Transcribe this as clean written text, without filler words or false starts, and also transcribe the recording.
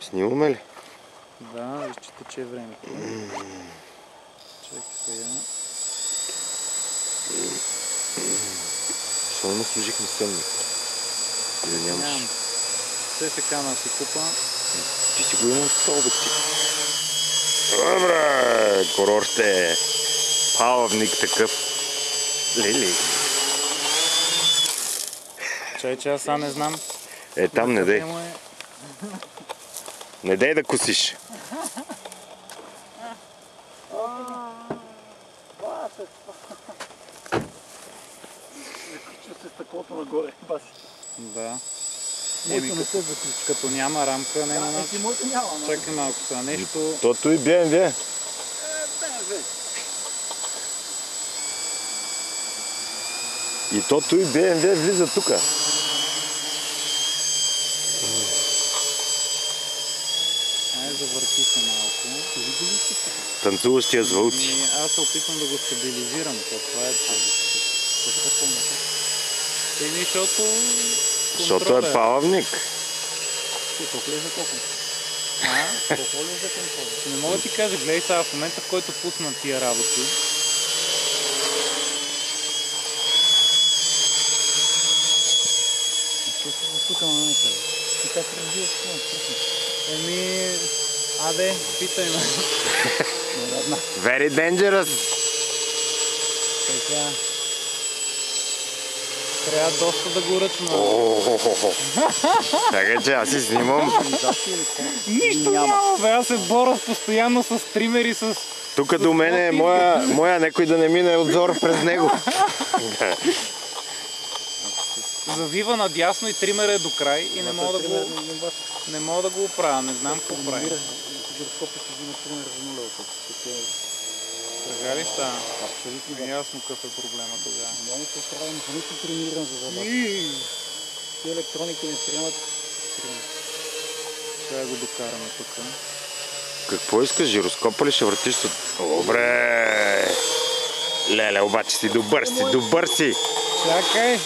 Снимаме ли? Да, виж, че тече времето. Чакай сега. Защо не служихме съмник? Или нямаш? Нямам. Все се кана си купа. Ти си го имал с обектив. Добре, курорте. Палавник такъв. Лили. Чай, че аз не знам. Там не дей. Не дей да косиш. С стъклото нагоре, баси. Да. Като няма рамка, не на начин. Моето няма. Чакай малко сега нещо. Тото и BMW. И тото и BMW влиза тука. Завърти се малко. Танцуващия с вълци. Аз се опитвам да го стабилизирам. Това е защото е палавник. Толкова ли е за колко? Толкова ли е за контрол? Не мога да ти кажа, гледай сега в момента, в който пусна тия работи. Тук ме накъде. И как разбиваш това? Аде, питай ме. Very dangerous. Така. Трябва доста да го ръчна. Така че аз си снимам. Нищо няма, бе. Аз се боря постоянно с тримери, с... Тук до мен е моя некой да не мине отзор през него. Завива надясно и тример е до край и не мога да го оправя. Не знам какво прави. Гироскопът си взима тример за нулево. Така ли става? Абсолютно ясно какъв е проблема тогава. Няма се прави механично трениран за задача. Ти електроники не приемат тренир. Сега го докараме тук. Какво искаш? Жироскопа ли ще въртиш? Добре! Леле, обаче си добър си! Чакай!